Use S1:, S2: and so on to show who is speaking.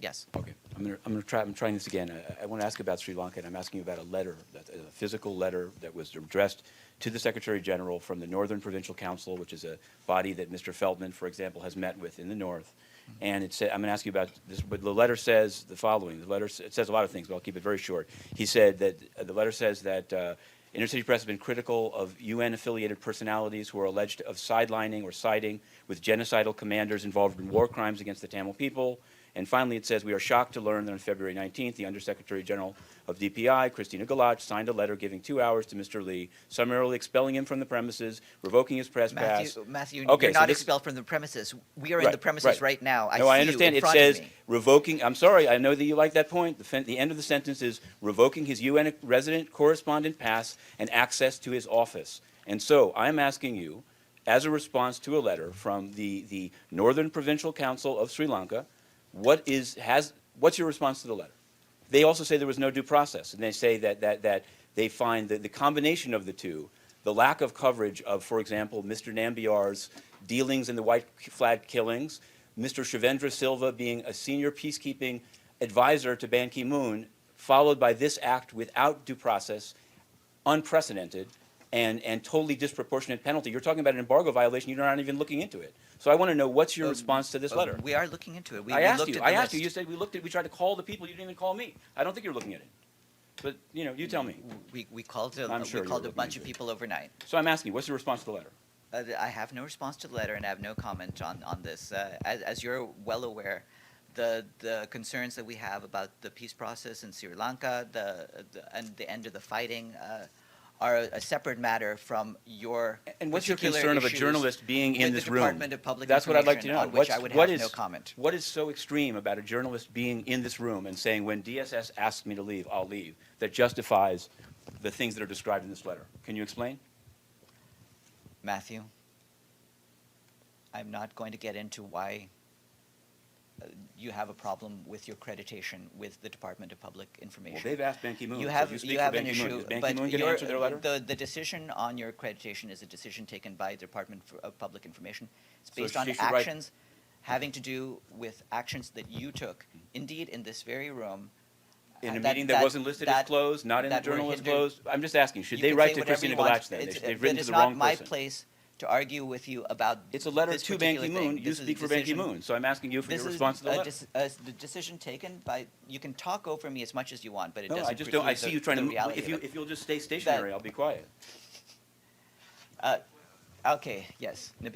S1: Yes.
S2: Okay, I'm trying this again. I want to ask about Sri Lanka, and I'm asking you about a letter, a physical letter that was addressed to the Secretary General from the Northern Provincial Council, which is a body that Mr. Feltman, for example, has met with in the north. And it said, I'm going to ask you about this, but the letter says the following. The letter, it says a lot of things, but I'll keep it very short. He said that, the letter says that Inner City Press has been critical of UN-affiliated personalities who are alleged of sidelining or siding with genocidal commanders involved in war crimes against the Tamil people. And finally, it says, we are shocked to learn that on February 19th, the Undersecretary General of DPI, Christina Gallach, signed a letter giving 2 hours to Mr. Lee, summarily expelling him from the premises, revoking his press pass.
S1: Matthew,
S2: Okay,
S1: you're
S2: so
S1: not
S2: this-
S1: expelled from the premises. We are in
S2: Right,
S1: the premises
S2: right.
S1: now.
S2: No, I
S1: see
S2: understand.
S1: you in
S2: It
S1: front
S2: says
S1: of me.
S2: revoking, I'm sorry, I know that you like that point. The end of the sentence is revoking his UN resident correspondent pass and access to his office. And so I'm asking you, as a response to a letter from the Northern Provincial Council of Sri Lanka, what's your response to the letter? They also say there was no due process, and they say that they find that the combination of the two, the lack of coverage of, for example, Mr. Nambiar's dealings in the white flag killings, Mr. Shivendra Silva being a senior peacekeeping advisor to Ban Ki-moon, followed by this act without due process, unprecedented, and totally disproportionate penalty. You're talking about an embargo violation. You're not even looking into it. So I want to know, what's your response to this letter?
S1: We are looking into it. We
S2: I asked
S1: looked
S2: you.
S1: at the
S2: I asked you.
S1: list.
S2: You said we tried to call the people. You didn't even call me. I don't think you're looking at it. But you tell me.
S1: We called
S2: I'm sure
S1: we called
S2: you're
S1: a bunch
S2: looking
S1: of
S2: into it.
S1: people overnight.
S2: So I'm asking you, what's your response to the letter?
S1: I have no response to the letter, and I have no comment on this. As you're well aware, the concerns that we have about the peace process in Sri Lanka, and the end of the fighting, are a separate matter from your
S2: And what's your
S1: particular
S2: concern of a
S1: issues
S2: journalist being in
S1: with
S2: this
S1: the
S2: room?
S1: Department of Public
S2: That's what I'd like to
S1: Information,
S2: know.
S1: on which I would have no comment.
S2: What is so extreme about a journalist being in this room and saying, when DSS asks me to leave, I'll leave, that justifies the things that are described in this letter? Can you explain?
S1: Matthew, I'm not going to get into why you have a problem with your accreditation with the Department of Public Information.
S2: Well, they've asked Ban Ki-moon.
S1: You
S2: so
S1: have
S2: you speak
S1: you
S2: for
S1: have
S2: Ban
S1: an
S2: Ki-moon.
S1: issue,
S2: Is Ban
S1: but
S2: Ki-moon going to answer their letter?
S1: the decision on your accreditation is a decision taken by the Department of Public Information. It's
S2: So
S1: based
S2: she
S1: on
S2: should write-
S1: actions having to do with actions that you took, indeed, in this very room.
S2: In a meeting that wasn't listed as closed, not in the
S1: that were
S2: journal as
S1: hindered.
S2: closed? I'm just asking, should
S1: You
S2: they
S1: can
S2: write
S1: say
S2: to
S1: whatever
S2: Christina
S1: you want.
S2: Gallach then?
S1: It's-
S2: They've
S1: but
S2: written to
S1: it's
S2: the wrong
S1: not my
S2: person.
S1: place to argue with you about
S2: It's a letter
S1: this
S2: to Ban
S1: particular
S2: Ki-moon.
S1: thing.
S2: You
S1: This is a
S2: speak for Ban
S1: decision-
S2: Ki-moon, so I'm asking you for
S1: This
S2: your
S1: is
S2: response to the letter.
S1: the decision taken by, you can talk over me as much as you want, but it
S2: No,
S1: doesn't
S2: I just don't, I
S1: preclude
S2: see you trying
S1: the
S2: to,
S1: reality
S2: if
S1: of it.
S2: you'll just stay stationary, I'll be quiet.
S1: Okay, yes. Nabil.